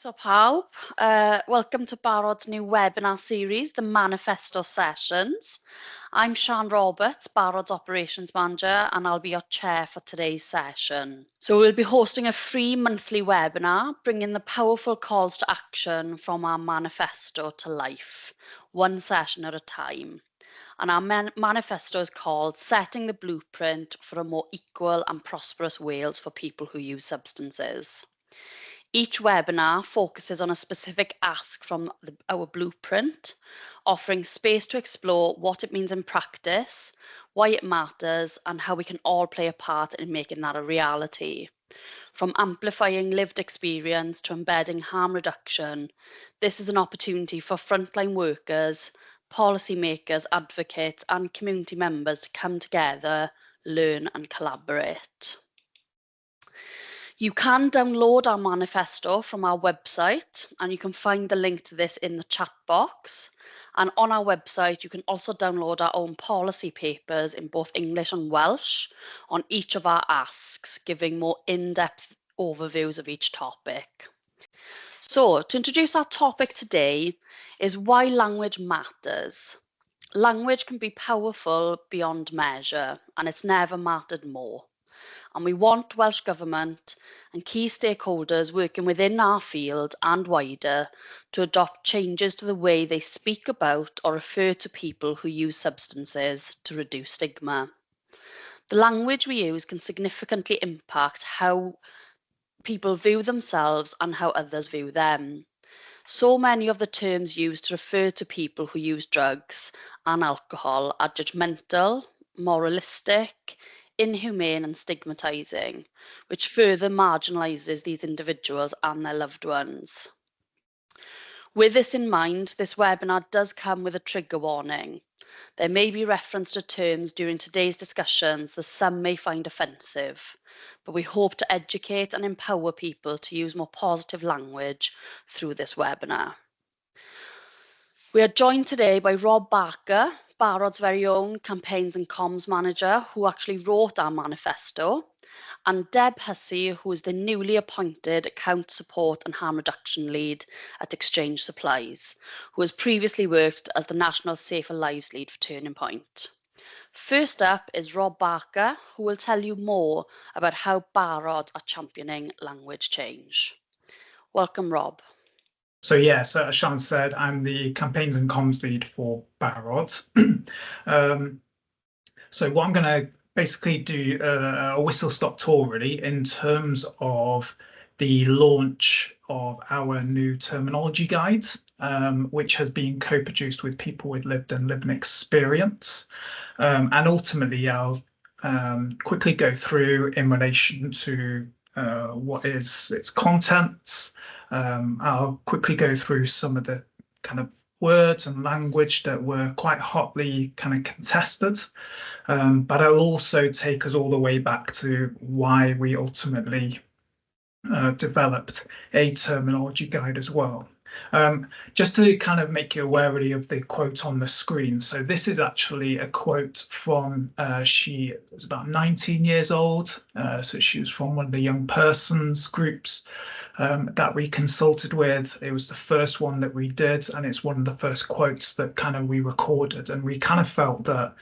Croeso pawb. Welcome to Barod's new webinar series, the Manifesto Sessions. I'm Sian Roberts, Barod's Operations Manager, and I'll be your chair for today's session. So we'll be hosting a free monthly webinar, bringing the powerful calls to action from our manifesto to life, one session at a time. And our manifesto is called Setting the Blueprint for a More Equal and Prosperous Wales for People Who Use Substances. Each webinar focuses on a specific ask from our blueprint, offering space to explore what it means in practice, why it matters, and how we can all play a part in making that a reality. From amplifying lived experience to embedding harm reduction, this is an opportunity for frontline workers, policymakers, advocates, and community members to come together, learn, and collaborate. You can download our manifesto from our website, and you can find the link to this in the chat box. And on our website, you can also download our own policy papers in both English and Welsh on each of our asks, giving more in-depth overviews of each topic. So, to introduce our topic today is why language matters. Language can be powerful beyond measure, and it's never mattered more. And we want Welsh Government and key stakeholders working within our field and wider to adopt changes to the way they speak about or refer to people who use substances to reduce stigma. The language we use can significantly impact how people view themselves and how others view them. So many of the terms used to refer to people who use drugs and alcohol are judgmental, moralistic, inhumane and stigmatizing, which further marginalizes these individuals and their loved ones. With this in mind, this webinar does come with a trigger warning. There may be reference to terms during today's discussions that some may find offensive, but we hope to educate and empower people to use more positive language through this webinar. We are joined today by Rob Barker, Barod's very own Campaigns and Comms Manager, who actually wrote our manifesto, and Deb Hussey, who is the newly appointed Account Support and Harm Reduction Lead at Exchange Supplies, who has previously worked as the National Safer Lives Lead for Turning Point. First up is Rob Barker, who will tell you more about how Barod are championing language change. Welcome, Rob. So yes, as Sian said, I'm the Campaigns and Comms Lead for Barod. So what I'm going to basically do a whistle-stop tour really in terms of the launch of our new terminology guide, which has been co-produced with people with lived and living experience. And ultimately, I'll quickly go through in relation to what is its contents. I'll quickly go through some of the kind of words and language that were quite hotly kind of contested, but I'll also take us all the way back to why we ultimately developed a terminology guide as well. Just to kind of make you aware really of the quote on the screen. So this is actually a quote from, she was about 19 years old. So she was from one of the young persons groups that we consulted with. It was the first one that we did, and it's one of the first quotes that kind of we recorded. And we kind of felt that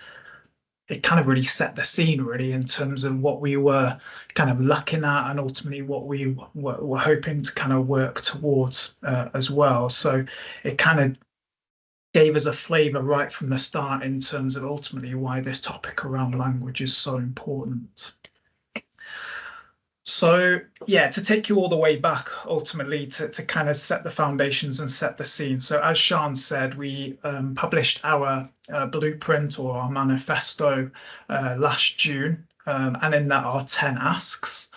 it kind of really set the scene really in terms of what we were kind of looking at and ultimately what we were hoping to kind of work towards as well. So it kind of gave us a flavour right from the start in terms of ultimately why this topic around language is so important. So yeah, to take you all the way back ultimately to kind of set the foundations and set the scene. So as Sian said, we published our blueprint or our manifesto last June, and in that are 10 asks.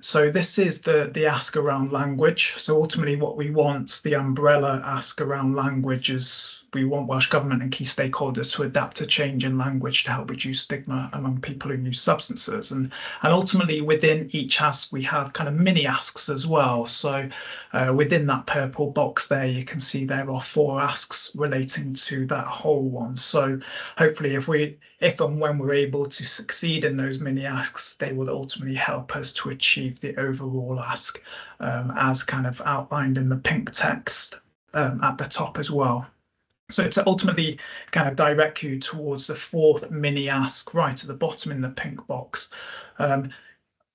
So this is the ask around language. So ultimately what we want, the umbrella ask around language is we want Welsh Government and key stakeholders to adapt to change in language to help reduce stigma among people who use substances. And ultimately within each ask, we have kind of mini asks as well. So within that purple box there, you can see there are 4 asks relating to that whole one. So hopefully if and when we're able to succeed in those mini asks, they will ultimately help us to achieve the overall ask, as kind of outlined in the pink text at the top as well. So to ultimately kind of direct you towards the 4th mini ask right at the bottom in the pink box,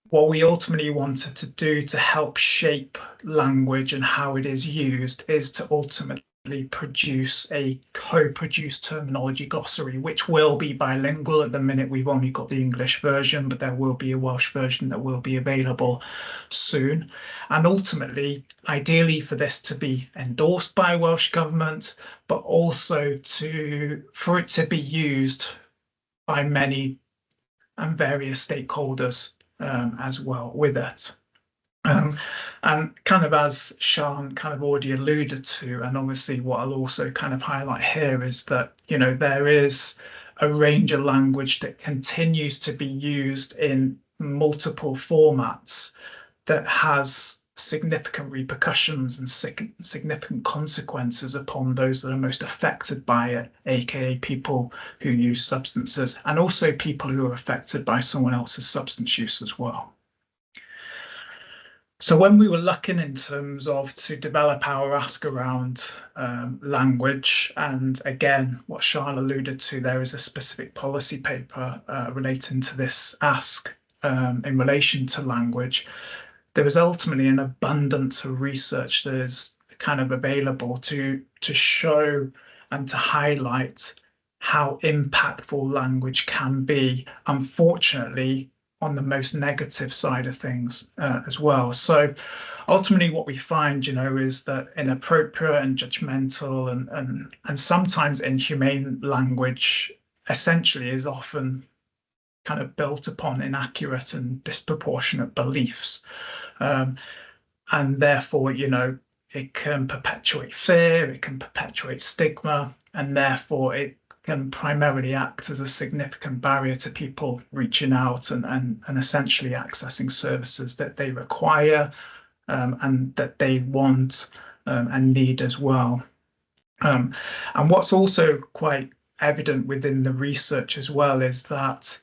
what we ultimately wanted to do to help shape language and how it is used is to ultimately produce a co-produced terminology glossary, which will be bilingual. At the minute, we've only got the English version, but there will be a Welsh version that will be available soon. And ultimately, ideally for this to be endorsed by Welsh Government, but also for it to be used by many and various stakeholders as well with it. And kind of as Sian kind of already alluded to, and obviously what I'll also kind of highlight here is that, you know, there is a range of language that continues to be used in multiple formats that has significant repercussions and significant consequences upon those that are most affected by it, aka people who use substances, and also people who are affected by someone else's substance use as well. So when we were looking in terms of to develop our ask around language, and again, what Sian alluded to, there is a specific policy paper relating to this ask in relation to language. There was ultimately an abundance of research that is kind of available to show and to highlight how impactful language can be, unfortunately, on the most negative side of things as well. So ultimately what we find, you know, is that inappropriate and judgmental and sometimes inhumane language essentially is often kind of built upon inaccurate and disproportionate beliefs. And therefore, you know, it can perpetuate fear, it can perpetuate stigma, and therefore it can primarily act as a significant barrier to people reaching out and essentially accessing services that they require and that they want and need as well. And what's also quite evident within the research as well is that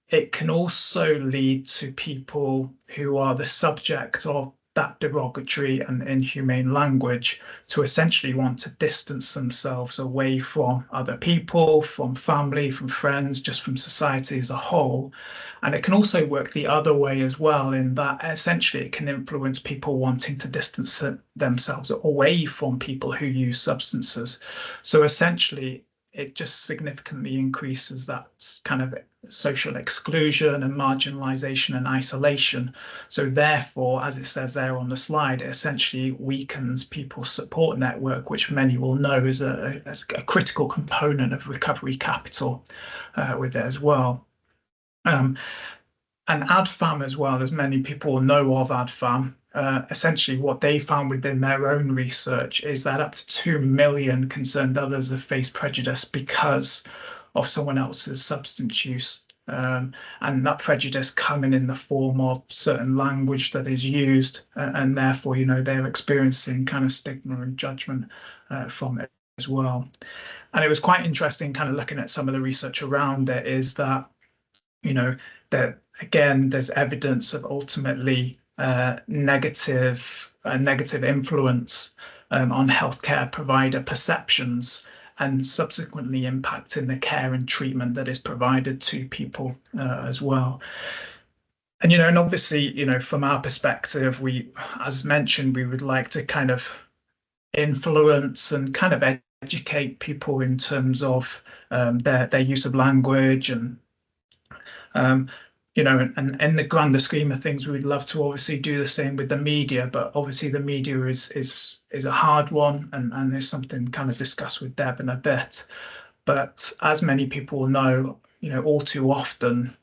it can also lead to people who are the subject of that derogatory and inhumane language to essentially want to distance themselves away from other people, from family, from friends, just from society as a whole. And it can also work the other way as well, in that essentially it can influence people wanting to distance themselves away from people who use substances. So essentially, it just significantly increases that kind of social exclusion and marginalization and isolation. So therefore, as it says there on the slide, it essentially weakens people's support network, which many will know is a critical component of recovery capital with it as well. And AdFam as well, as many people know of AdFam, essentially what they found within their own research is that up to 2 million concerned others have faced prejudice because of someone else's substance use. And that prejudice coming in the form of certain language that is used, and therefore, you know, they're experiencing kind of stigma and judgment from it as well. And it was quite interesting kind of looking at some of the research around it, is that, you know, that again, there's evidence of ultimately negative influence on healthcare provider perceptions, and subsequently impacting the care and treatment that is provided to people as well. And, you know, and obviously, you know, from our perspective, we, as mentioned, we would like to kind of influence and kind of educate people in terms of their use of language, and you know, and in the grander scheme of things, we'd love to obviously do the same with the media, but obviously the media is a hard one, and is something kind of discussed with Deb in a bit. But as many people know, you know, all too often,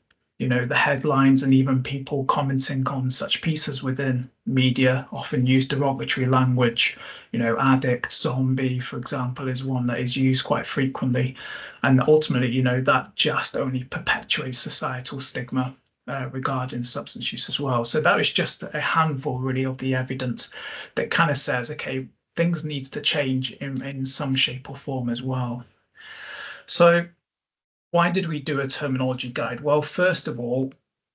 the headlines and even people commenting on such pieces within media often use derogatory language. Addict, zombie, for example, is one that is used quite frequently. And ultimately, that just only perpetuates societal stigma regarding substance use as well. So that was just a handful, really, of the evidence that kind of says, okay, things need to change in some shape or form as well. So why did we do a terminology guide? Well, first of all,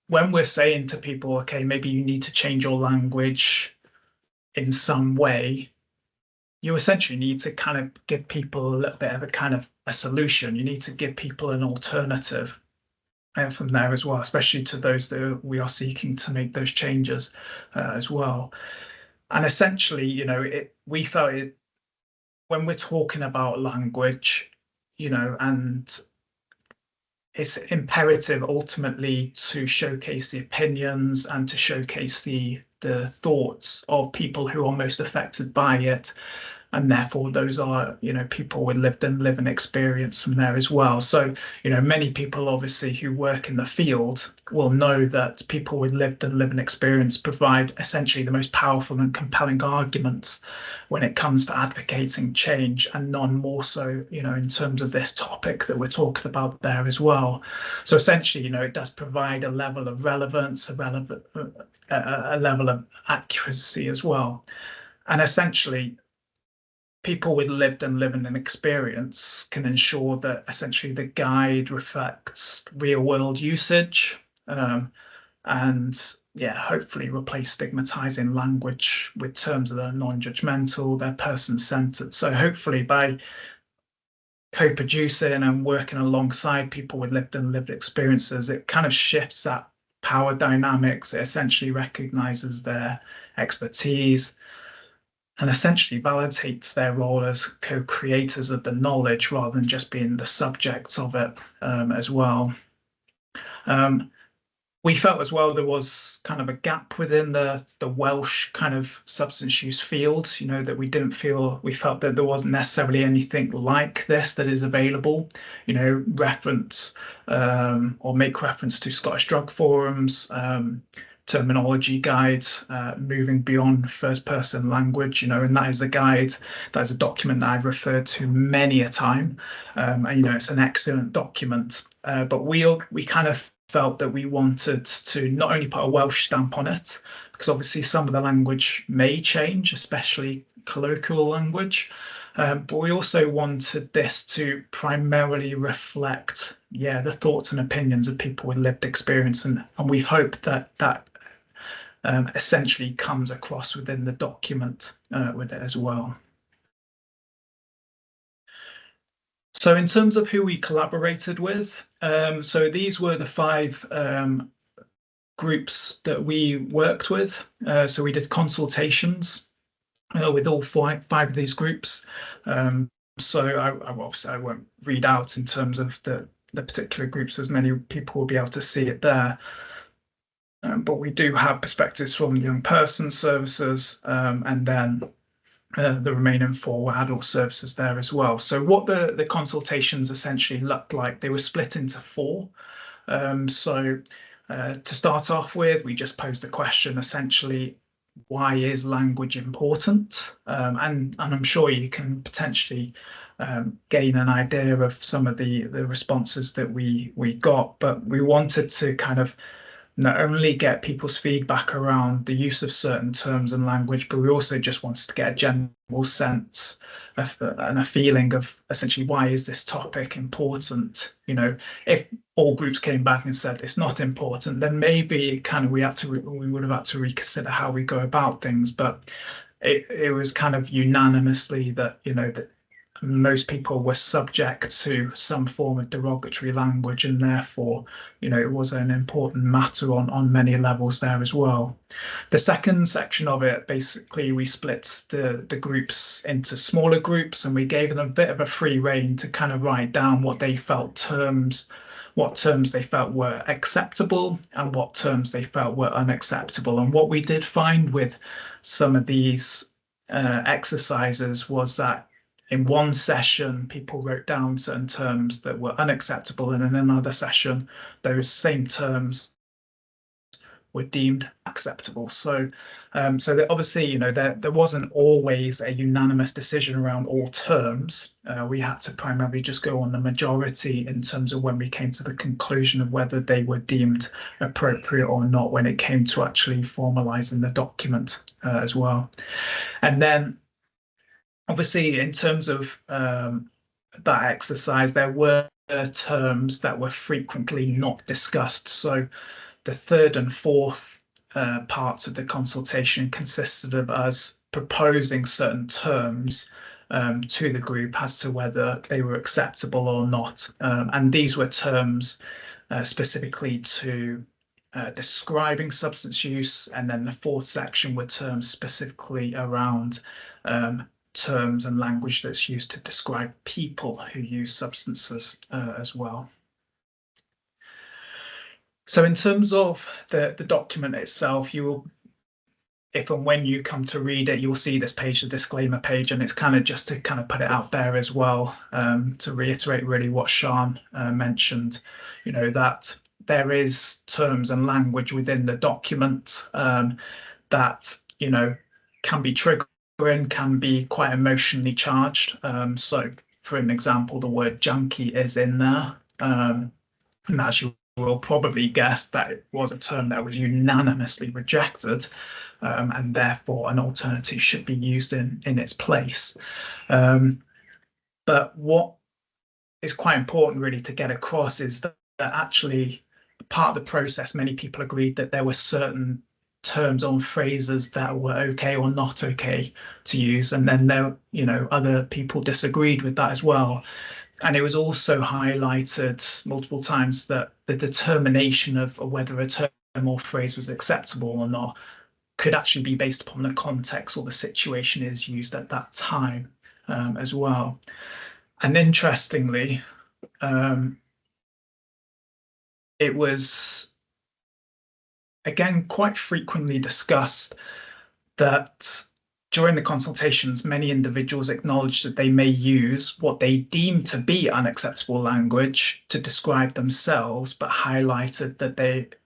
when we're saying to people, okay, maybe you need to change your language in some way, you essentially need to kind of give people a little bit of a kind of a solution. You need to give people an alternative from there as well, especially to those that we are seeking to make those changes as well. And essentially, we felt it when we're talking about language, and it's imperative ultimately to showcase the opinions and to showcase the thoughts of people who are most affected by it. And therefore, those are, people with lived and living experience from there as well. So, many people obviously who work in the field will know that people with lived and living experience provide essentially the most powerful and compelling arguments when it comes to advocating change, and none more so, in terms of this topic that we're talking about there as well. So essentially, it does provide a level of relevance, a level of accuracy as well. And essentially, people with lived and living experience can ensure that essentially the guide reflects real world usage, and hopefully replace stigmatizing language with terms that are non-judgmental, they're person-centered. So hopefully by co-producing and working alongside people with lived and lived experiences, it kind of shifts that power dynamics. It essentially recognizes their expertise and essentially validates their role as co-creators of the knowledge rather than just being the subjects of it as well. We felt as well there was kind of a gap within the Welsh kind of substance use field, that we felt that there wasn't necessarily anything like this that is available, reference or make reference to Scottish drug forums, terminology guide, moving beyond first person language, and that is a guide, that is a document that I've referred to many a time, and it's an excellent document, but we kind of felt that we wanted to not only put a Welsh stamp on it, because obviously some of the language may change, especially colloquial language, but we also wanted this to primarily reflect the thoughts and opinions of people with lived experience, and we hope that essentially comes across within the document with it as well. So in terms of who we collaborated with, so these were the 5 groups that we worked with. So we did consultations with all five of these groups. So I won't read out in terms of the particular groups, as many people will be able to see it there. But we do have perspectives from young person services, and then the remaining 4 were adult services there as well. So what the consultations essentially looked like, they were split into 4. So to start off with, we just posed the question essentially, why is language important? And I'm sure you can potentially gain an idea of some of the responses that we got, but we wanted to kind of not only get people's feedback around the use of certain terms and language, but we also just wanted to get a general sense of, and a feeling of essentially, why is this topic important? If all groups came back and said it's not important, then maybe kind of we would have had to reconsider how we go about things. But it was kind of unanimously that that most people were subject to some form of derogatory language, and therefore it was an important matter on many levels there as well. The second section of it, basically we split the groups into smaller groups, and we gave them a bit of a free rein to kind of write down what terms they felt were acceptable and what terms they felt were unacceptable. And what we did find with some of these exercises was that in one session, people wrote down certain terms that were unacceptable, and in another session, those same terms were deemed acceptable. So, so that obviously, there wasn't always a unanimous decision around all terms. We had to primarily just go on the majority in terms of when we came to the conclusion of whether they were deemed appropriate or not when it came to actually formalizing the document as well. And then, obviously, in terms of that exercise, there were terms that were frequently not discussed. So the third and fourth parts of the consultation consisted of us proposing certain terms to the group as to whether they were acceptable or not. And these were terms specifically to describing substance use. And then the fourth section were terms specifically around terms and language that's used to describe people who use substances as well. So in terms of the document itself, you will, if and when you come to read it, you'll see this page, the disclaimer page, and it's kind of just to kind of put it out there as well, to reiterate really what Sian mentioned, that there is terms and language within the document that, can be triggering, can be quite emotionally charged. So for an example, the word junkie is in there. And as you will probably guess, that it was a term that was unanimously rejected, and therefore an alternative should be used in its place. But what is quite important really to get across is that actually part of the process, many people agreed that there were certain terms or phrases that were okay or not okay to use, and then there, other people disagreed with that as well. And it was also highlighted multiple times that the determination of whether a term or phrase was acceptable or not could actually be based upon the context or the situation is used at that time as well. And interestingly, it was, again, quite frequently discussed that during the consultations, many individuals acknowledged that they may use what they deem to be unacceptable language to describe themselves, but highlighted that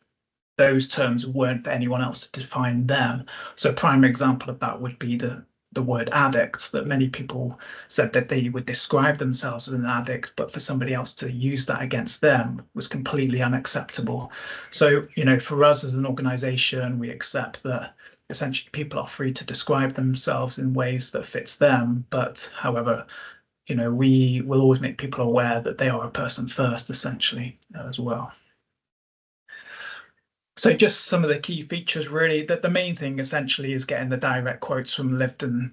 those terms weren't for anyone else to define them. So a prime example of that would be the word addict, that many people said that they would describe themselves as an addict, but for somebody else to use that against them was completely unacceptable. So, for us as an organization, we accept that essentially people are free to describe themselves in ways that fits them. But however, we will always make people aware that they are a person first, essentially, as well. So just some of the key features, really, that the main thing essentially is getting the direct quotes from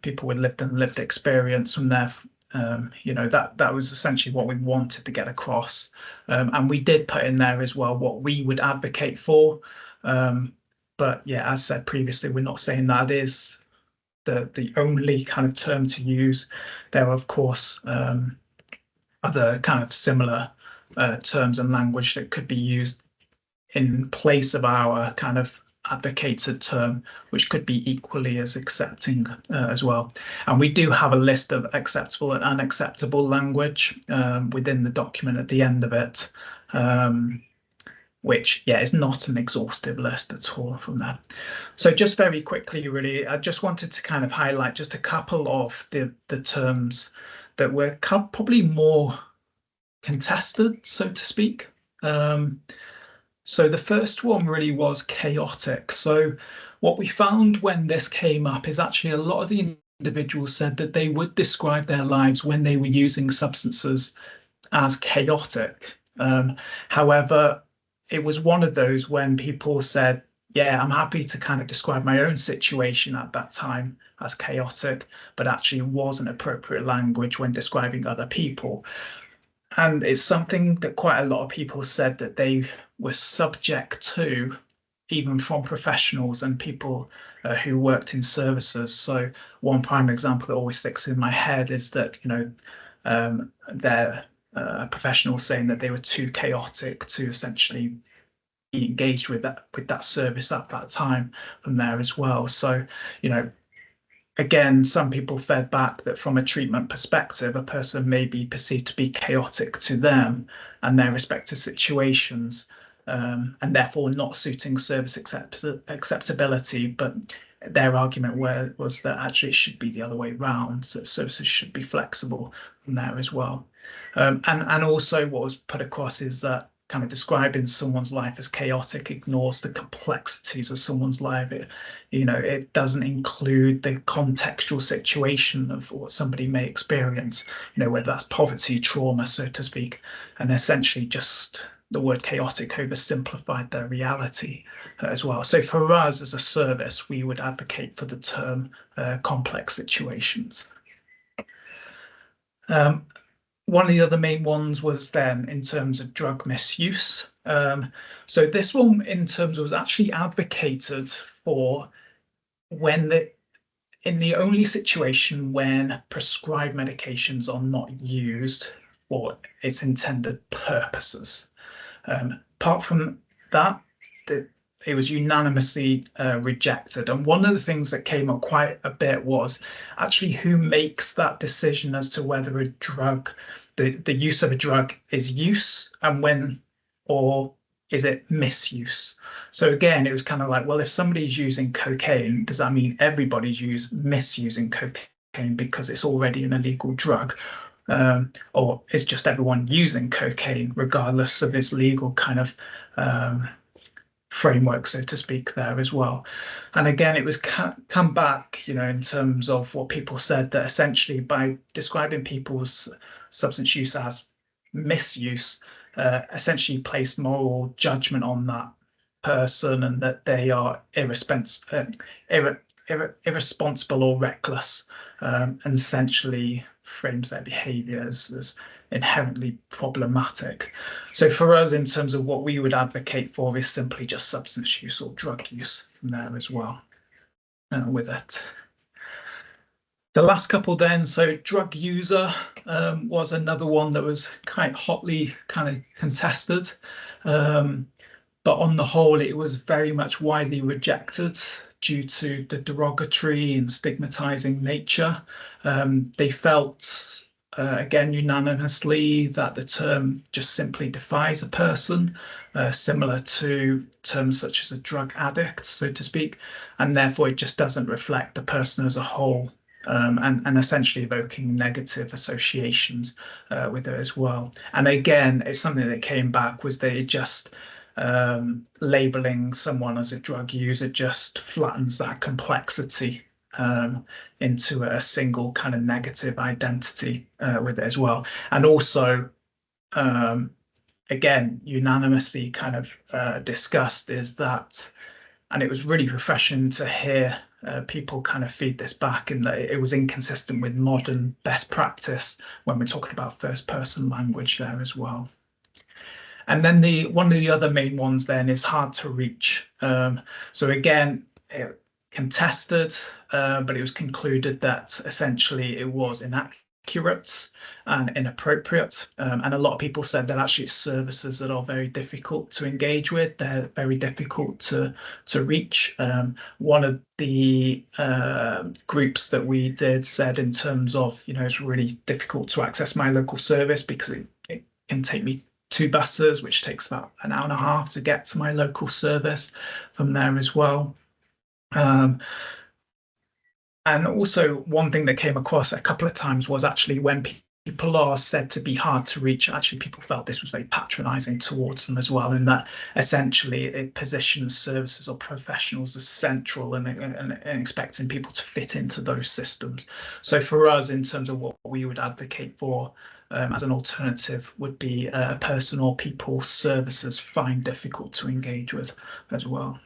people with lived experience from their, that was essentially what we wanted to get across. And we did put in there as well what we would advocate for. But yeah, as said previously, we're not saying that is the only kind of term to use. There are, of course, other kind of similar terms and language that could be used in place of our kind of advocated term, which could be equally as accepting as well. And we do have a list of acceptable and unacceptable language within the document at the end of it, which, is not an exhaustive list at all from there. So just very quickly, really, I just wanted to kind of highlight just a couple of the terms that were probably more contested, so to speak. So the first one really was chaotic. So what we found when this came up is actually a lot of the individuals said that they would describe their lives when they were using substances as chaotic. However, it was one of those when people said, I'm happy to kind of describe my own situation at that time as chaotic, but actually wasn't appropriate language when describing other people. And it's something that quite a lot of people said that they were subject to, even from professionals and people who worked in services. So one prime example that always sticks in my head is that, they're professionals saying that they were too chaotic to essentially be engaged with that service at that time from there as well. So, again, some people fed back that from a treatment perspective, a person may be perceived to be chaotic to them and their respective situations, and therefore not suiting service acceptability. But their argument was that actually it should be the other way round. So services should be flexible from there as well. And also what was put across is that kind of describing someone's life as chaotic ignores the complexities of someone's life. It doesn't include the contextual situation of what somebody may experience, whether that's poverty, trauma, so to speak, and essentially just the word chaotic oversimplified their reality as well. So for us as a service, we would advocate for the term complex situations. One of the other main ones was then in terms of drug misuse. So this one in terms was actually advocated for when in the only situation when prescribed medications are not used for its intended purposes. Apart from that, it was unanimously rejected. And one of the things that came up quite a bit was actually who makes that decision as to whether a drug, the use of a drug is use and when, or is it misuse? So again, it was kind of like, well, if somebody's using cocaine, does that mean everybody's misusing cocaine because it's already an illegal drug? Or is just everyone using cocaine regardless of its legal kind of framework, so to speak, there as well. And again, it was come back, in terms of what people said, that essentially by describing people's substance use as misuse, essentially placed moral judgment on that person and that they are irresponsible or reckless, and essentially frames their behavior as inherently problematic. So for us, in terms of what we would advocate for, is simply just substance use or drug use from there as well with it. The last couple then, so drug user was another one that was quite hotly kind of contested. But on the whole, it was very much widely rejected due to the derogatory and stigmatizing nature. They felt, again, unanimously that the term just simply defies a person, similar to terms such as a drug addict, so to speak, and therefore it just doesn't reflect the person as a whole, and essentially evoking negative associations with it as well. And again, it's something that came back was that it just labeling someone as a drug user just flattens that complexity into a single kind of negative identity with it as well. And also, again, unanimously kind of discussed is that, and it was really refreshing to hear people kind of feed this back, in that it was inconsistent with modern best practice when we're talking about first person language there as well. And then one of the other main ones then is hard to reach. So again, it contested, but it was concluded that essentially it was inaccurate and inappropriate. And a lot of people said that actually it's services that are very difficult to engage with. They're very difficult to reach. One of the groups that we did said in terms of, it's really difficult to access my local service because it can take me 2 buses, which takes about an hour and a half to get to my local service from there as well. And also one thing that came across a couple of times was actually when people are said to be hard to reach, actually people felt this was very patronizing towards them as well, in that essentially it positions services or professionals as central and expecting people to fit into those systems. So for us, in terms of what we would advocate for as an alternative, would be a person or people services find difficult to engage with as well.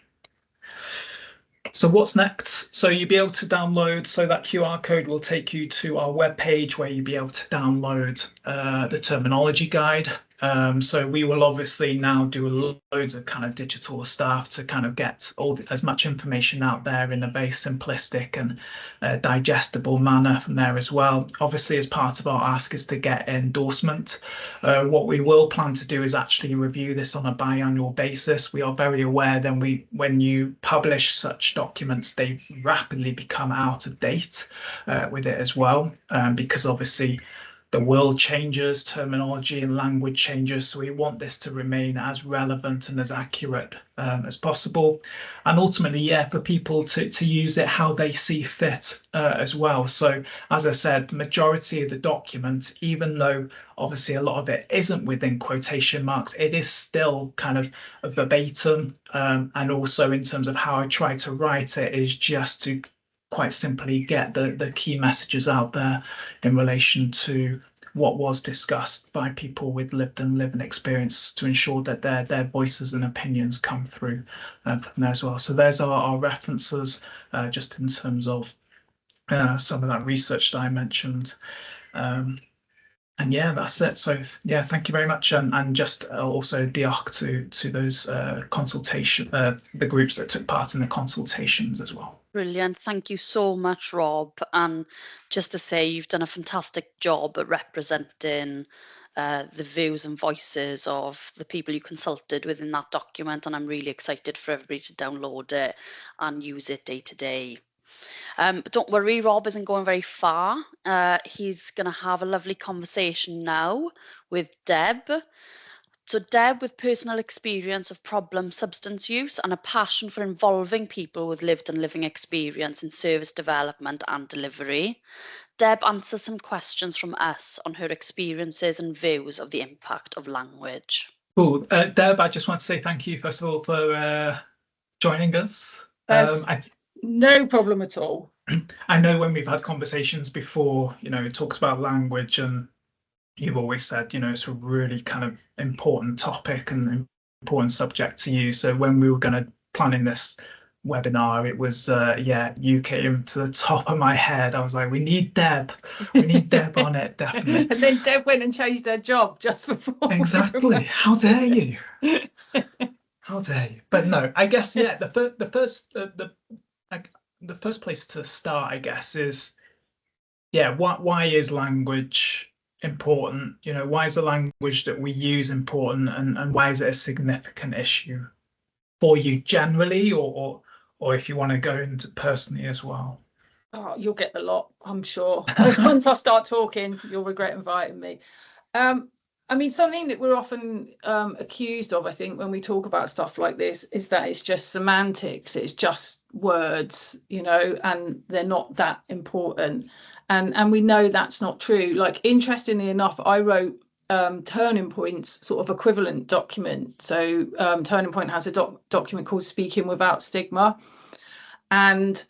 So what's next? So you'll be able to download, so that QR code will take you to our webpage where you'll be able to download the terminology guide. So we will obviously now do loads of kind of digital stuff to kind of get as much information out there in a very simplistic and digestible manner from there as well. Obviously, as part of our ask is to get endorsement. What we will plan to do is actually review this on a biannual basis. We are very aware that when you publish such documents, they rapidly become out of date with it as well, because obviously the world changes, terminology and language changes, so we want this to remain as relevant and as accurate as possible. And ultimately, yeah, for people to use it how they see fit as well. So as I said, the majority of the document, even though obviously a lot of it isn't within quotation marks, it is still kind of verbatim. And also in terms of how I try to write it is just to quite simply get the key messages out there in relation to what was discussed by people with lived and living experience to ensure that their voices and opinions come through from there as well. So there's our references just in terms of some of that research that I mentioned. And yeah, that's it. So yeah, thank you very much, and just also diolch to those consultation the groups that took part in the consultations as well. Brilliant. Thank you so much, Rob. And just to say, you've done a fantastic job at representing the views and voices of the people you consulted within that document. And I'm really excited for everybody to download it and use it day to day. But don't worry, Rob isn't going very far. He's going to have a lovely conversation now with Deb. So Deb, with personal experience of problem substance use and a passion for involving people with lived and living experience in service development and delivery, Deb answers some questions from us on her experiences and views of the impact of language. Cool. Deb, I just want to say thank you, first of all, for joining us. No problem at all. I know when we've had conversations before, it talks about language, and you've always said, it's a really kind of important topic and important subject to you. So when we were going to planning this webinar, it was, you came to the top of my head. I was like, we need Deb on it, definitely. And then Deb went and changed her job just before. Exactly. How dare you? How dare you? But no, I guess, yeah, the first place to start, I guess, is, why is language important? Why is the language that we use important, and why is it a significant issue for you generally, or if you want to go into personally as well? Oh, you'll get the lot, I'm sure. Once I start talking, you'll regret inviting me. I mean, something that we're often accused of, I think, when we talk about stuff like this, is that it's just semantics, it's just words, and they're not that important. And we know that's not true. Like, interestingly enough, I wrote Turning Point's sort of equivalent document. So Turning Point has a document called Speaking Without Stigma. And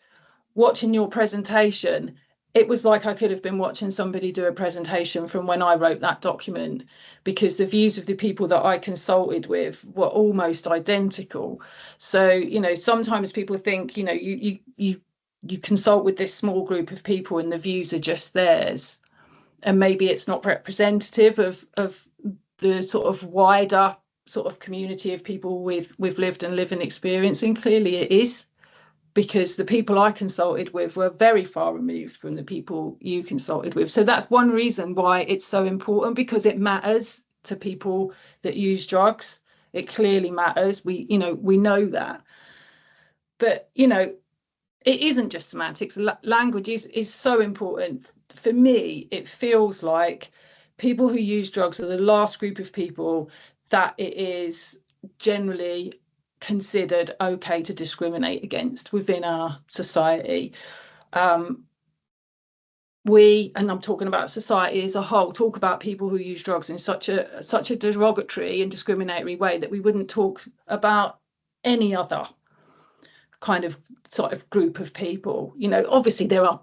watching your presentation, it was like I could have been watching somebody do a presentation from when I wrote that document, because the views of the people that I consulted with were almost identical. So, sometimes people think, you consult with this small group of people and the views are just theirs. And maybe it's not representative of the sort of wider sort of community of people with lived and living experience. And clearly it is, because the people I consulted with were very far removed from the people you consulted with. So that's one reason why it's so important, because it matters to people that use drugs. It clearly matters. We know that. But, it isn't just semantics. Language is so important. For me, it feels like people who use drugs are the last group of people that it is generally considered okay to discriminate against within our society. We, and I'm talking about society as a whole, talk about people who use drugs in such a derogatory and discriminatory way that we wouldn't talk about any other kind of sort of group of people. Obviously there are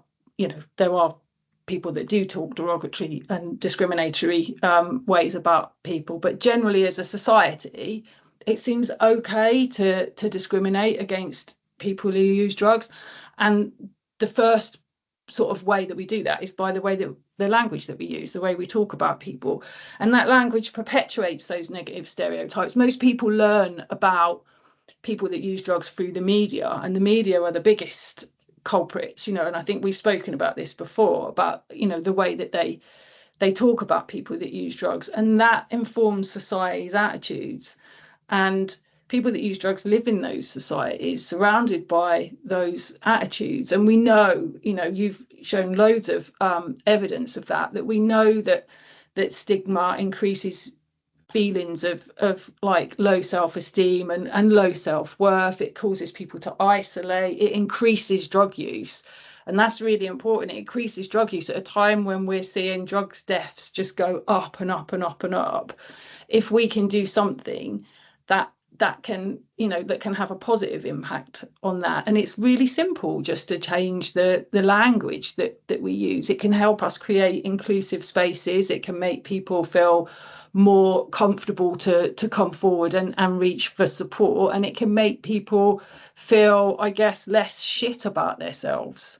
people that do talk derogatory and discriminatory ways about people, but generally as a society it seems okay to discriminate against people who use drugs. And the first sort of way that we do that is by the way that the language that we use, the way we talk about people, and that language perpetuates those negative stereotypes. Most people learn about people that use drugs through the media, and the media are the biggest culprits, you know, and I think we've spoken about this before, about, you know, the way that they talk about people that use drugs, and that informs society's attitudes. And people that use drugs live in those societies surrounded by those attitudes. And we know, you know, you've shown loads of evidence of that we know that stigma increases feelings of like low self-esteem and low self-worth. It causes people to isolate. It increases drug use. And that's really important. It increases drug use at a time when we're seeing drugs deaths just go up and up and up and up. If we can do something that can, you know, that can have a positive impact on that. And it's really simple just to change the language that we use. It can help us create inclusive spaces. It can make people feel more comfortable to come forward and reach for support. And it can make people feel, I guess, less shit about themselves.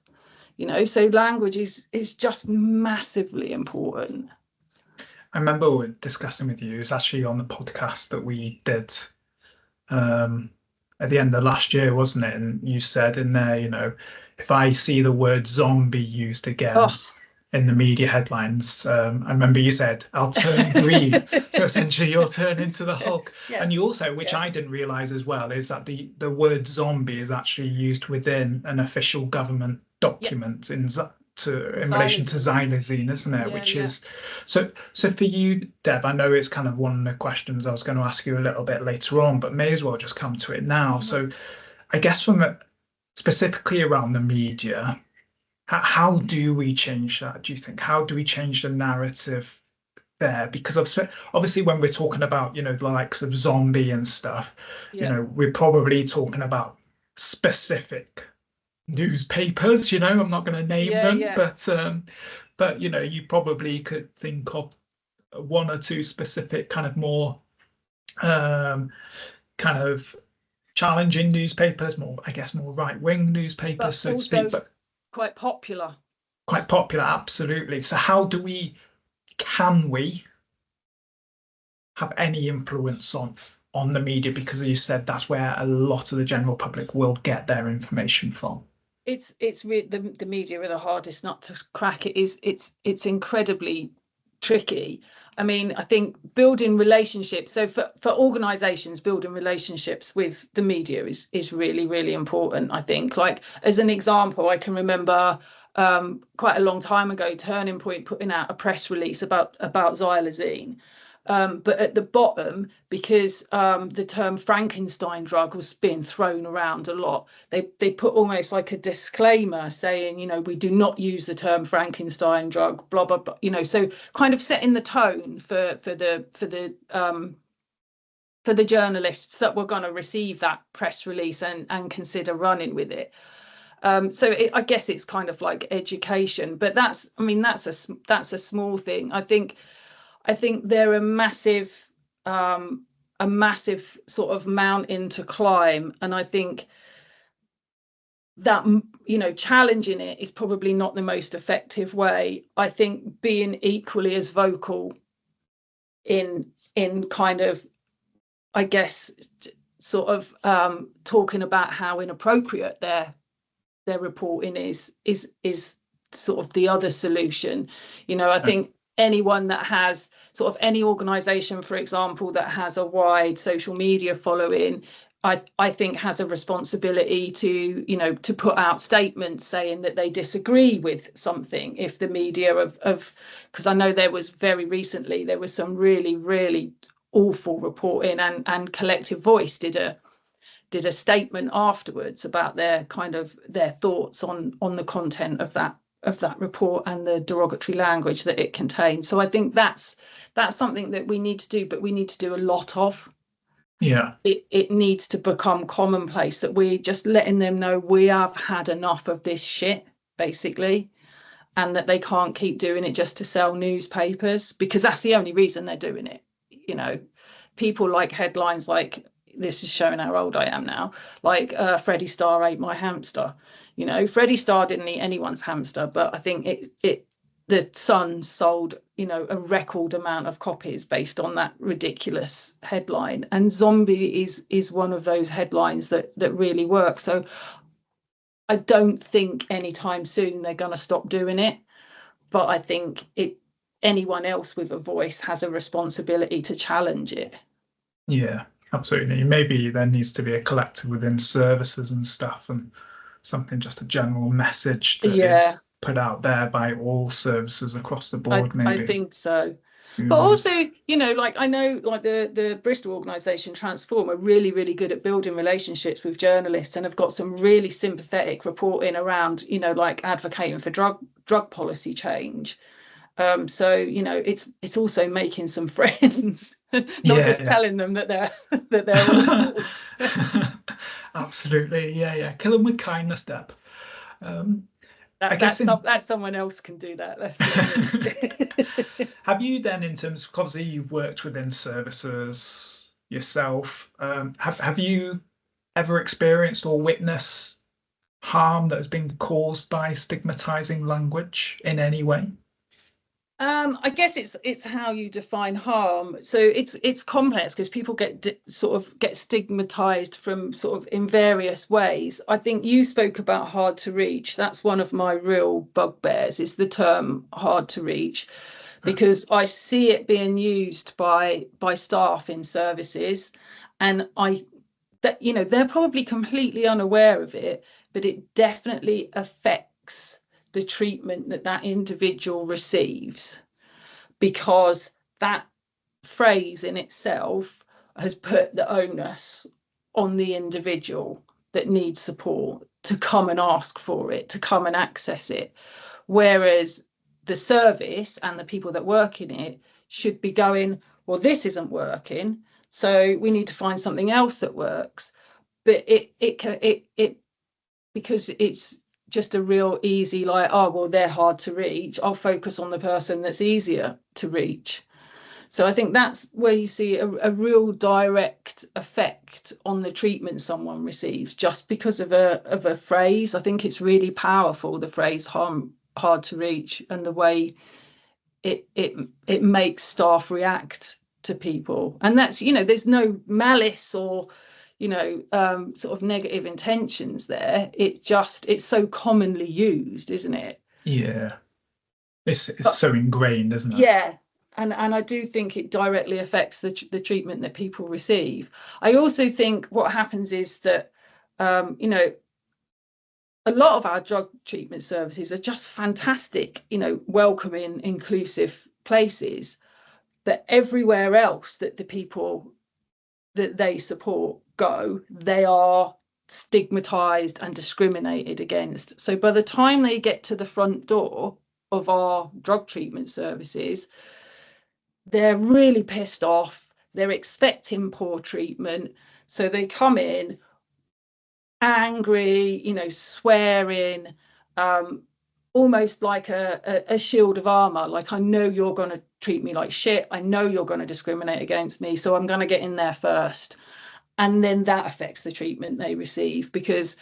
You know, so language is just massively important. I remember discussing with you, it was actually on the podcast that we did at the end of last year, wasn't it? And you said in there, you know, if I see the word zombie used again in the media headlines, I remember you said, I'll turn green. So essentially you'll turn into the Hulk. Yeah. And you also, which I didn't realise as well, is that the word zombie is actually used within an official government document in relation to xylazine, isn't it? Which is so for you, Deb, I know it's kind of one of the questions I was going to ask you a little bit later on, but may as well just come to it now. So I guess specifically around the media, how do we change that, do you think? How do we change the narrative there? Because obviously when we're talking about, you know, the likes of zombie and stuff, you know, we're probably talking about specific newspapers, you know, I'm not going to name them, but you know, you probably could think of one or two specific kind of more kind of challenging newspapers, more, I guess, more right-wing newspapers, so to speak, but quite popular, absolutely. So how can we have any influence on the media, because as you said, that's where a lot of the general public will get their information from? It's the media are the hardest nut to crack. It's incredibly tricky. I mean, I think building relationships, so for organizations, building relationships with the media is really, really important. I think, like, as an example, I can remember quite a long time ago, Turning Point putting out a press release about xylazine. But at the bottom, because the term Frankenstein drug was being thrown around a lot, they put almost like a disclaimer saying, you know, we do not use the term Frankenstein drug, blah blah blah. You know, so kind of setting the tone for the journalists that were going to receive that press release and consider running with it. So I guess it's kind of like education, but that's a small thing. I think they're a massive sort of mountain to climb. And I think that, you know, challenging it is probably not the most effective way. I think being equally as vocal in kind of, I guess, sort of talking about how inappropriate their reporting is sort of the other solution. You know, I think anyone that has sort of any organization, for example, that has a wide social media following, I think has a responsibility to, you know, to put out statements saying that they disagree with something. If the media because I know there was very recently, there was some really, really awful reporting, and Collective Voice did a statement afterwards about their thoughts on the content of that report and the derogatory language that it contains. So I think that's something that we need to do, but we need to do a lot of. Yeah, it needs to become commonplace that we're just letting them know we have had enough of this shit, basically, and that they can't keep doing it just to sell newspapers, because that's the only reason they're doing it. You know, people like headlines like, this is showing how old I am now, like Freddie Starr ate my hamster. You know, Freddie Starr didn't eat anyone's hamster, but I think the Sun sold, you know, a record amount of copies based on that ridiculous headline. And zombie is one of those headlines that really work. So I don't think anytime soon they're going to stop doing it, but I think anyone else with a voice has a responsibility to challenge it. Yeah, absolutely. Maybe there needs to be a collective within services and stuff, and something, just a general message that is put out there by all services across the board. Maybe I think so. But also, you know, like I know, like the Bristol organisation Transform are really, really good at building relationships with journalists, and have got some really sympathetic reporting around, you know, like advocating for drug policy change. So, you know, it's also making some friends, not just telling them that they're awful. Absolutely, yeah. Kill them with kindness, Deb. That's someone else can do that. Have you then, in terms of, obviously you've worked within services yourself, have you ever experienced or witnessed harm that has been caused by stigmatizing language in any way? I guess it's how you define harm. So it's complex, because people get stigmatized from sort of in various ways. I think you spoke about hard to reach. That's one of my real bugbears, is the term hard to reach, because I see it being used by staff in services, and you know, they're probably completely unaware of it, but it definitely affects the treatment that individual receives, because that phrase in itself has put the onus on the individual that needs support to come and ask for it, to come and access it. Whereas the service and the people that work in it should be going, well, this isn't working, so we need to find something else that works. But it because it's just a real easy, like, oh, well, they're hard to reach, I'll focus on the person that's easier to reach. So I think that's where you see a real direct effect on the treatment someone receives, just because of a phrase. I think it's really powerful, the phrase hard to reach, and the way it makes staff react to people. And that's, you know, there's no malice or, you know, sort of negative intentions there. It's so commonly used, isn't it? Yeah, it's so ingrained, isn't it? Yeah, and I do think it directly affects the treatment that people receive. I also think what happens is that, you know, a lot of our drug treatment services are just fantastic, you know, welcoming, inclusive places, but everywhere else that the people that they support go, they are stigmatized and discriminated against. So by the time they get to the front door of our drug treatment services, they're really pissed off, they're expecting poor treatment, so they come in angry, you know, swearing, almost like a shield of armor, like, I know you're going to treat me like shit, I know you're going to discriminate against me, so I'm going to get in there first. And then that affects the treatment they receive, because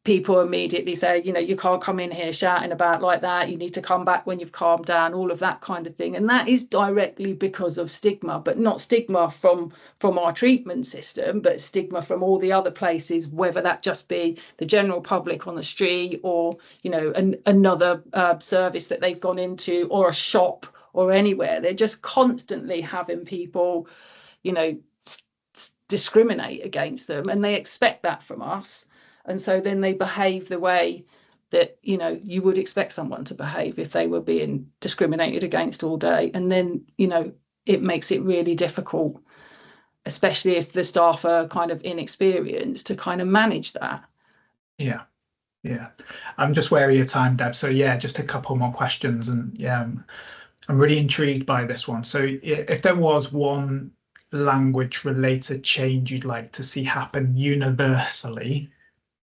people immediately say, you know, you can't come in here shouting about like that, you need to come back when you've calmed down, all of that kind of thing. And that is directly because of stigma, but not stigma from our treatment system, but stigma from all the other places, whether that just be the general public on the street, or, you know, another service that they've gone into, or a shop, or anywhere. They're just constantly having people, you know, discriminate against them, and they expect that from us. And so then they behave the way that, you know, you would expect someone to behave if they were being discriminated against all day. And then, you know, it makes it really difficult, especially if the staff are kind of inexperienced, to kind of manage that. Yeah. I'm just wary of time, Deb. So yeah, just a couple more questions. And yeah, I'm really intrigued by this one. So if there was one language related change you'd like to see happen universally,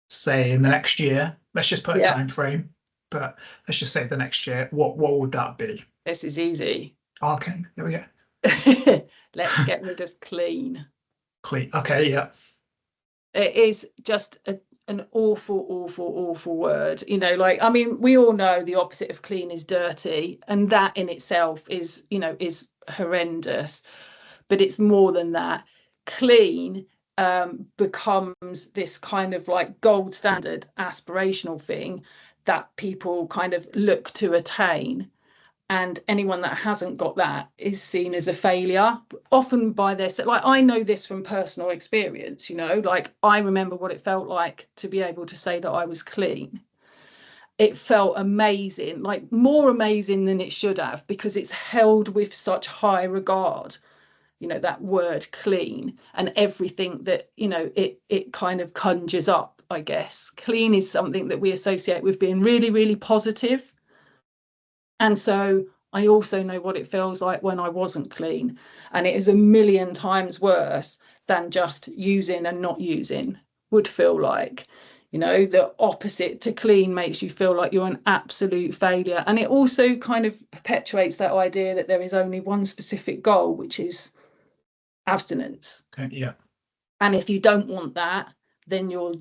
say in the next year, let's just put a time frame, but let's just say the next year, what would that be? This is easy. Okay, there we go. Let's get rid of clean. Clean. Okay, yeah. It is just an awful word. You know, like, I mean, we all know the opposite of clean is dirty, and that in itself is, you know, is horrendous. But it's more than that. Clean becomes this kind of like gold standard aspirational thing that people kind of look to attain. And anyone that hasn't got that is seen as a failure, often by this. Like, I know this from personal experience, you know, like I remember what it felt like to be able to say that I was clean. It felt amazing, like more amazing than it should have, because it's held with such high regard, you know, that word clean and everything that, you know, it kind of conjures up. I guess clean is something that we associate with being really, really positive. And so I also know what it feels like when I wasn't clean. And it is a million times worse than just using and not using would feel like. You know, the opposite to clean makes you feel like you're an absolute failure. And it also kind of perpetuates that idea that there is only one specific goal, which is abstinence. Okay, yeah. And if you don't want that, then you're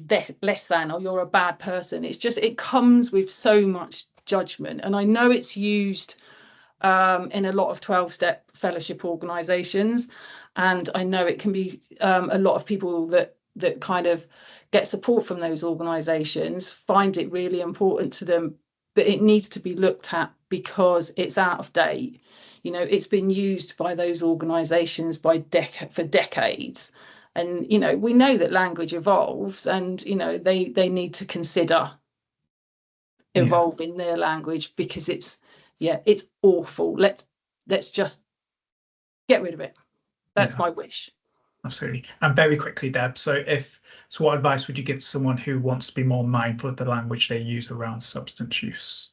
less than, or you're a bad person. It's just, it comes with so much judgment. And I know it's used in a lot of 12-step fellowship organizations, and I know it can be a lot of people that kind of get support from those organizations find it really important to them, but it needs to be looked at because it's out of date. You know, it's been used by those organizations for decades. And, you know, we know that language evolves, and, you know, they need to consider evolving their language, because it's awful. Let's just get rid of it. That's my wish. Absolutely. And very quickly, Deb, so what advice would you give to someone who wants to be more mindful of the language they use around substance use?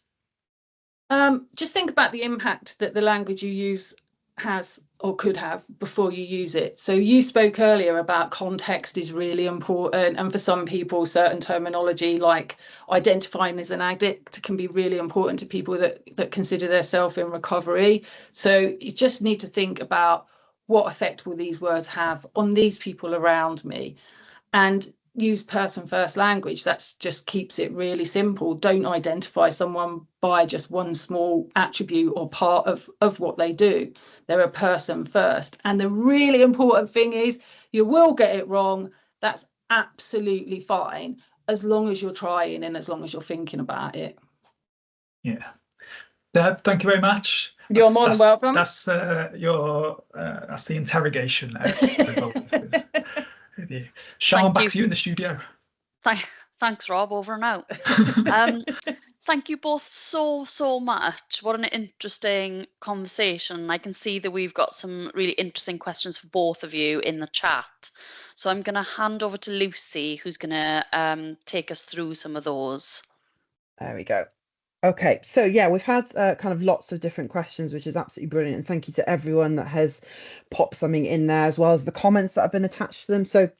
Just think about the impact that the language you use has or could have before you use it. So you spoke earlier about context is really important, and for some people certain terminology like identifying as an addict can be really important to people that consider themselves in recovery. So you just need to think about what effect will these words have on these people around me, and use person first language. That's just keeps it really simple. Don't identify someone by just one small attribute or part of what they do. They're a person first. And the really important thing is you will get it wrong. That's absolutely fine, as long as you're trying and as long as you're thinking about it. Yeah. Deb, thank you very much. You're more than welcome. That's the interrogation with you. Sean, back to you in the studio. Thanks, Rob. Over and out. Thank you both so much. What an interesting conversation. I can see that we've got some really interesting questions for both of you in the chat. So I'm going to hand over to Lucy, who's going to take us through some of those. There we go. Okay, so yeah, we've had kind of lots of different questions, which is absolutely brilliant. And thank you to everyone that has popped something in there, as well as the comments that have been attached to them. So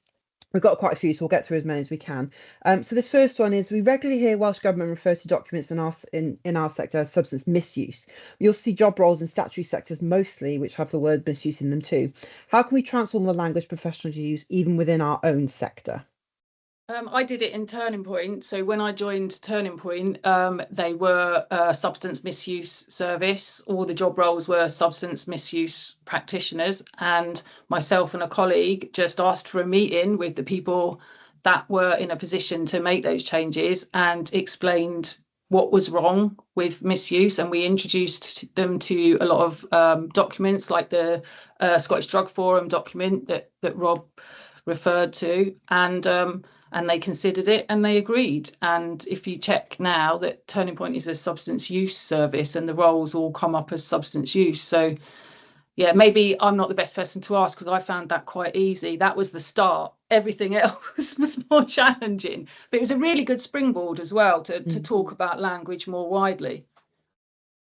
we've got quite a few, so we'll get through as many as we can. So this first one is, we regularly hear Welsh Government refer to documents in our sector as substance misuse. We also see job roles in statutory sectors mostly, which have the word misuse in them too. How can we transform the language professionals use even within our own sector? I did it in Turning Point. So when I joined Turning Point, they were a substance misuse service. All the job roles were substance misuse practitioners. And myself and a colleague just asked for a meeting with the people that were in a position to make those changes and explained what was wrong with misuse. And we introduced them to a lot of documents, like the Scottish Drug Forum document that Rob referred to. And they considered it and they agreed. And if you check now, that Turning Point is a substance use service and the roles all come up as substance use. So yeah, maybe I'm not the best person to ask, because I found that quite easy. That was the start. Everything else was more challenging, but it was a really good springboard as well to talk about language more widely.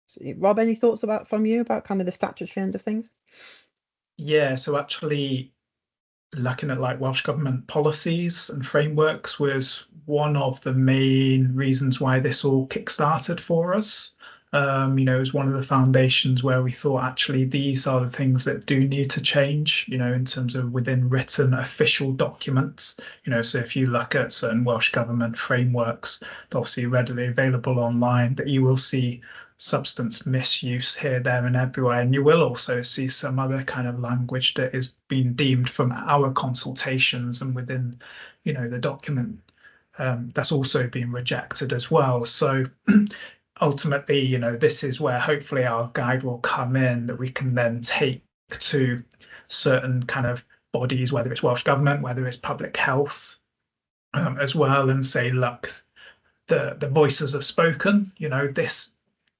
So, Rob, any thoughts from you about kind of the statutory end of things? Yeah, so actually looking at like Welsh Government policies and frameworks was one of the main reasons why this all kick-started for us. Is one of the foundations where we thought actually these are the things that do need to change, in terms of within written official documents. So if you look at certain Welsh Government frameworks, they're obviously readily available online, that you will see substance misuse here, there, and everywhere. And you will also see some other kind of language that is being deemed from our consultations and within, the document, that's also been rejected as well. So ultimately, this is where hopefully our guide will come in, that we can then take to certain kind of bodies, whether it's Welsh Government, whether it's public health, as well, and say, look, the voices have spoken, this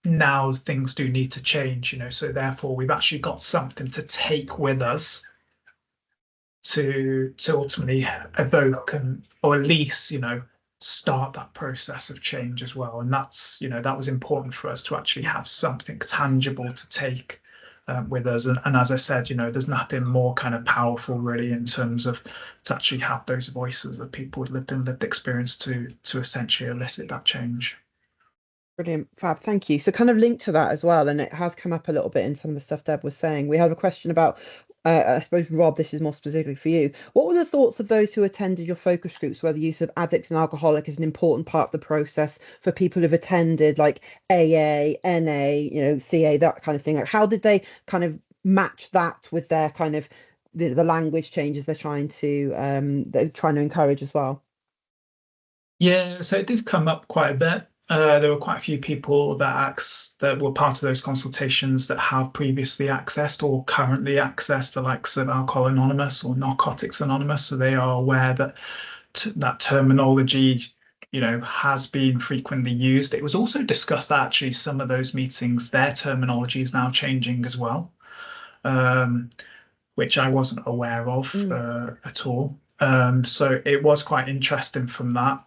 now things do need to change, so therefore we've actually got something to take with us to ultimately evoke or at least, start that process of change as well. And that's, that was important for us to actually have something tangible to take with us. And as I said, there's nothing more kind of powerful really in terms of to actually have those voices of people with lived experience to essentially elicit that change. Brilliant, fab, thank you. So kind of linked to that as well, and it has come up a little bit in some of the stuff Deb was saying. We have a question about, I suppose, Rob, this is more specifically for you. What were the thoughts of those who attended your focus groups where the use of addicts and alcoholic is an important part of the process for people who've attended like AA, NA, CA, that kind of thing? Like, how did they kind of match that with their kind of the language changes they're trying to encourage as well? Yeah, so it did come up quite a bit. There were quite a few people that were part of those consultations that have previously accessed or currently access the likes of Alcohol Anonymous or Narcotics Anonymous, so they are aware that that terminology, has been frequently used. It was also discussed that actually some of those meetings, their terminology is now changing as well, which I wasn't aware of at all. So it was quite interesting from that.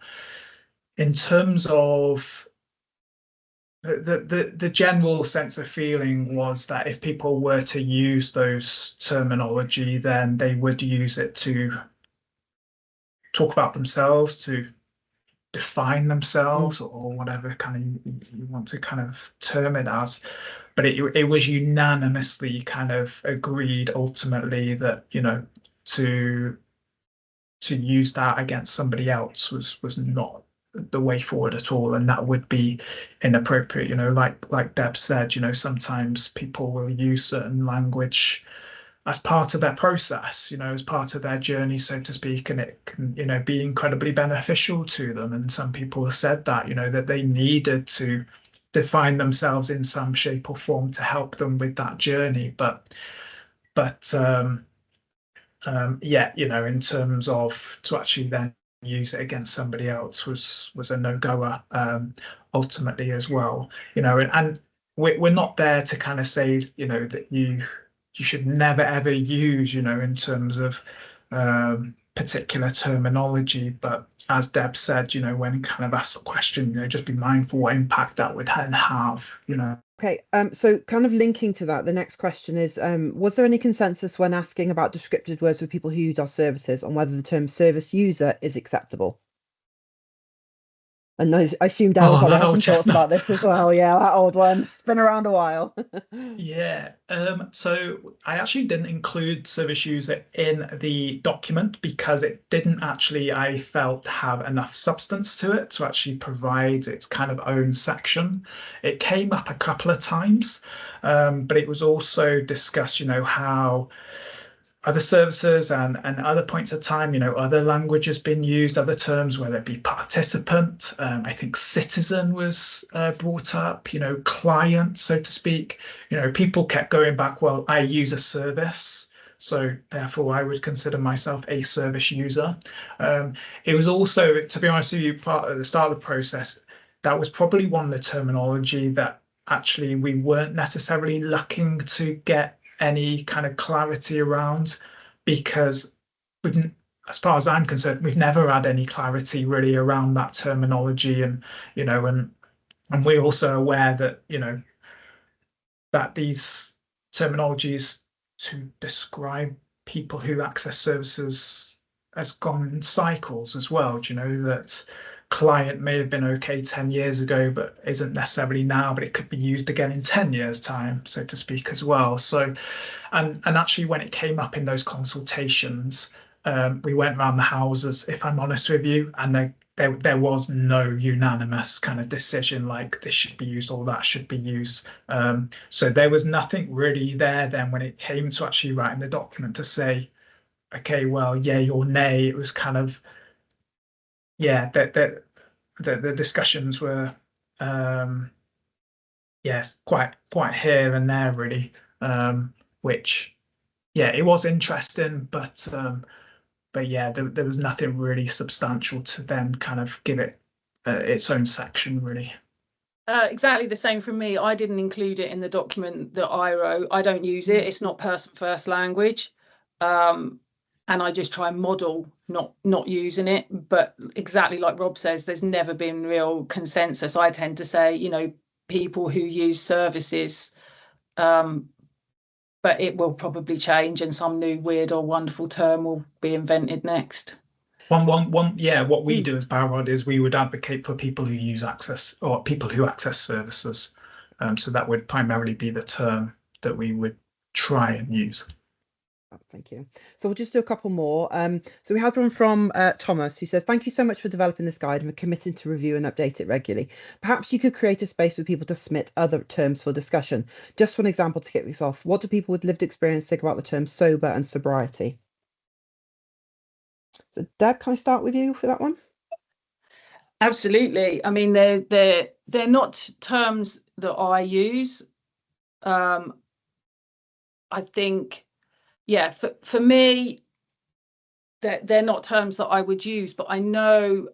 In terms of the general sense of feeling was that if people were to use those terminology, then they would use it to talk about themselves, to define themselves, or whatever kind of you want to kind of term it as. But it was unanimously kind of agreed ultimately that, to use that against somebody else was not the way forward at all, and that would be inappropriate. Like Deb said, sometimes people will use certain language as part of their process, as part of their journey, so to speak, and it can, be incredibly beneficial to them. And some people have said that, that they needed to define themselves in some shape or form to help them with that journey. But yeah, in terms of to actually then use it against somebody else was a no-goer, ultimately as well. And we're not there to kind of say, that you should never ever use, in terms of particular terminology. But as Deb said, when kind of asked the question, just be mindful what impact that would then have, Okay, so kind of linking to that, the next question is, was there any consensus when asking about descriptive words for people who use our services on whether the term service user is acceptable? And I assume Dale probably has some thoughts about this as well. Yeah, that old one. It's been around a while. Yeah. So I actually didn't include service user in the document because it didn't actually, I felt, have enough substance to it to actually provide its kind of own section. It came up a couple of times, but it was also discussed, how other services and other points of time, other languages being used, other terms, whether it be participant, I think citizen was brought up, client, so to speak. People kept going back, well, I use a service, so therefore I would consider myself a service user. It was also, to be honest with you, part at the start of the process, that was probably one of the terminology that actually we weren't necessarily looking to get any kind of clarity around, because as far as I'm concerned, we've never had any clarity really around that terminology. And and we're also aware that that these terminologies to describe people who access services has gone in cycles as well. That client may have been okay 10 years ago, but isn't necessarily now, but it could be used again in 10 years' time, so to speak, as well. So, and actually when it came up in those consultations, we went around the houses, if I'm honest with you, and there was no unanimous kind of decision like this should be used or that should be used. So there was nothing really there then when it came to actually writing the document to say, okay, well, yay or nay. It was kind of, yeah, the discussions were, yes, quite here and there really, which, yeah, it was interesting, but yeah, there was nothing really substantial to then kind of give it its own section, really. Exactly the same from me. I didn't include it in the document that I wrote. I don't use it. It's not person first language. And I just try and model not using it. But exactly like Rob says, there's never been real consensus. I tend to say, you know, people who use services, but it will probably change and some new weird or wonderful term will be invented next. Yeah, what we do as Barod is we would advocate for people who use access or people who access services. So that would primarily be the term that we would try and use. Thank you. So we'll just do a couple more. So we had one from Thomas, who says, thank you so much for developing this guide and for committing to review and update it regularly. Perhaps you could create a space for people to submit other terms for discussion. Just for an example to kick this off, what do people with lived experience think about the terms sober and sobriety? So Deb, can I start with you for that one? Absolutely. I mean, they're not terms that I use. I think, yeah, for me, they're not terms that I would use, but I know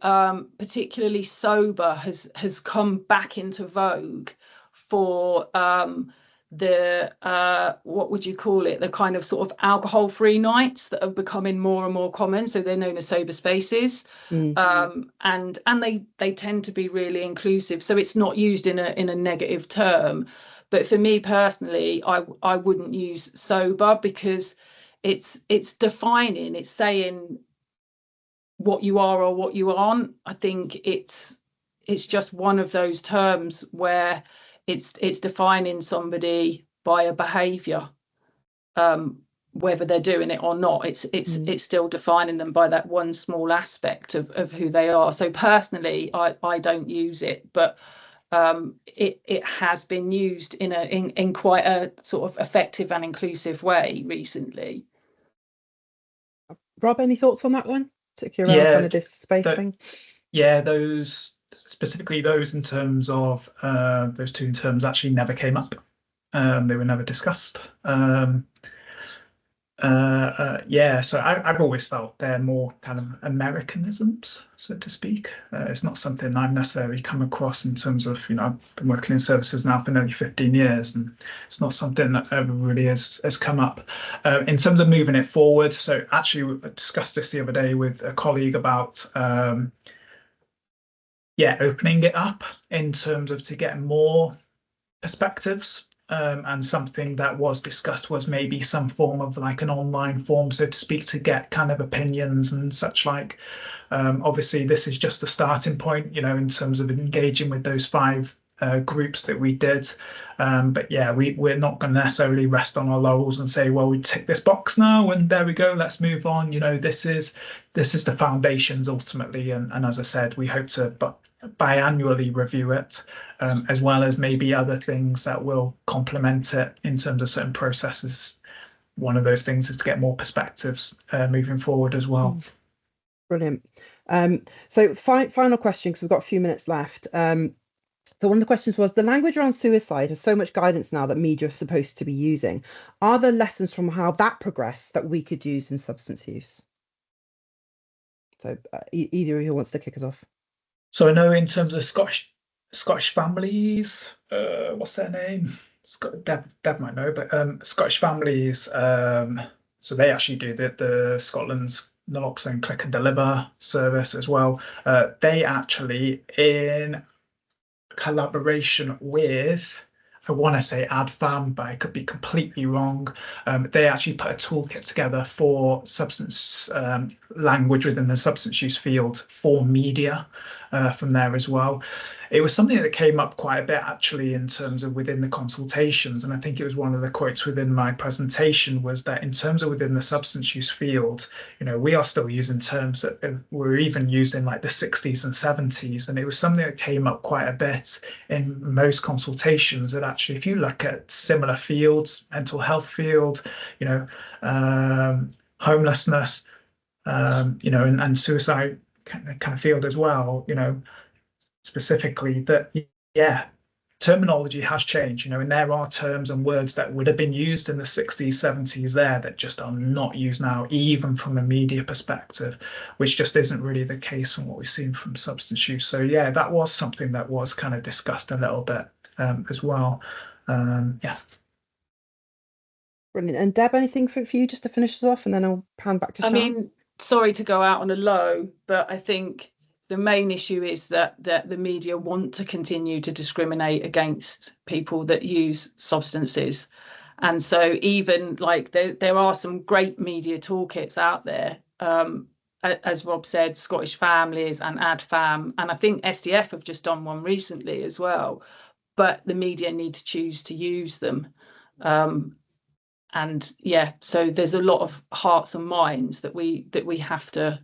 particularly sober has come back into vogue for the what would you call it, the kind of sort of alcohol-free nights that are becoming more and more common. So they're known as sober spaces. And they tend to be really inclusive. So it's not used in a negative term. But for me personally, I wouldn't use sober because it's defining, it's saying what you are or what you aren't. I think it's just one of those terms where it's defining somebody by a behavior, whether they're doing it or not. It's still defining them by that one small aspect of who they are. So personally, I don't use it, but it has been used in quite a sort of effective and inclusive way recently. Rob, any thoughts on that one, particularly around kind of this space thing? Yeah, those specifically those in terms of those two terms actually never came up. They were never discussed. Yeah, so I've always felt they're more kind of Americanisms, so to speak. It's not something I've necessarily come across in terms of, you know, I've been working in services now for nearly 15 years, and it's not something that ever really has come up. In terms of moving it forward, so actually we discussed this the other day with a colleague about opening it up in terms of to get more perspectives. And something that was discussed was maybe some form of like an online form, so to speak, to get kind of opinions and such like. Obviously, this is just a starting point, you know, in terms of engaging with those 5 groups that we did. But yeah, we're not going to necessarily rest on our laurels and say, well, we tick this box now and there we go, let's move on. You know, this is the foundations ultimately. And as I said, we hope to biannually review it, as well as maybe other things that will complement it in terms of certain processes. One of those things is to get more perspectives moving forward as well. Brilliant. So final question, because we've got a few minutes left. So one of the questions was, the language around suicide has so much guidance now that media are supposed to be using. Are there lessons from how that progressed that we could use in substance use? So either of you wants to kick us off. So I know in terms of Scottish families, what's their name? Deb might know, but Scottish families, so they actually do the Scotland's naloxone click and deliver service as well. They actually, in collaboration with, I want to say AdFam, but I could be completely wrong. They actually put a toolkit together for substance language within the substance use field for media. from there as well. It was something that came up quite a bit actually in terms of within the consultations, and I think it was one of the quotes within my presentation was that in terms of within the substance use field, we are still using terms that were even used in like the 60s and 70s, and it was something that came up quite a bit in most consultations. That actually, if you look at similar fields, mental health field, homelessness, and suicide kind of field as well, specifically, that terminology has changed, and there are terms and words that would have been used in the 60s, 70s there that just are not used now, even from a media perspective, which just isn't really the case from what we've seen from substance use. So yeah, that was something that was kind of discussed a little bit as well. Brilliant. And Deb, anything for you just to finish us off, and then I'll hand back to Sean? I mean, sorry to go out on a low, but I think the main issue is that the media want to continue to discriminate against people that use substances. And so even like there are some great media toolkits out there, as Rob said, Scottish Families and AdFam, and I think SDF have just done one recently as well, but the media need to choose to use them. And yeah, so there's a lot of hearts and minds that we have to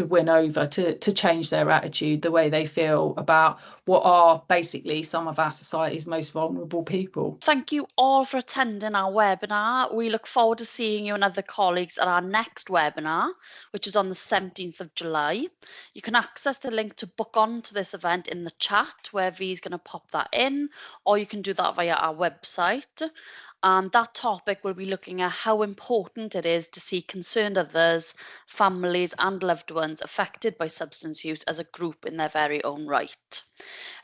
win over to change their attitude, the way they feel about what are basically some of our society's most vulnerable people. Thank you all for attending our webinar. We look forward to seeing you and other colleagues at our next webinar, which is on the 17th of July. You can access the link to book on to this event in the chat, where V's going to pop that in, or you can do that via our website. And that topic will be looking at how important it is to see concerned others, families and loved ones affected by substance use as a group in their very own right.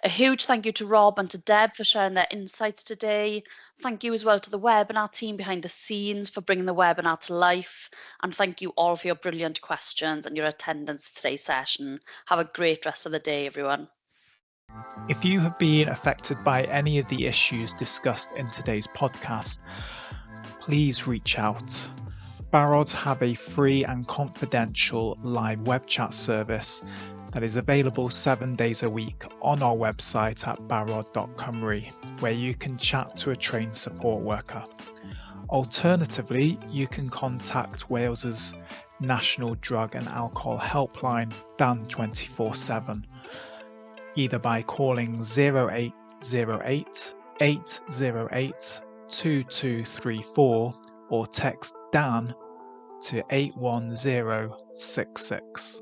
A huge thank you to Rob and to Deb for sharing their insights today. Thank you as well to the webinar team behind the scenes for bringing the webinar to life. And thank you all for your brilliant questions and your attendance at today's session. Have a great rest of the day, everyone. If you have been affected by any of the issues discussed in today's podcast, please reach out. Barod have a free and confidential live web chat service that is available 7 days a week on our website at barod.cymru, where you can chat to a trained support worker. Alternatively, you can contact Wales's National Drug and Alcohol Helpline, Dan 24/7. either by calling 0808 808 2234 or text Dan to 81066.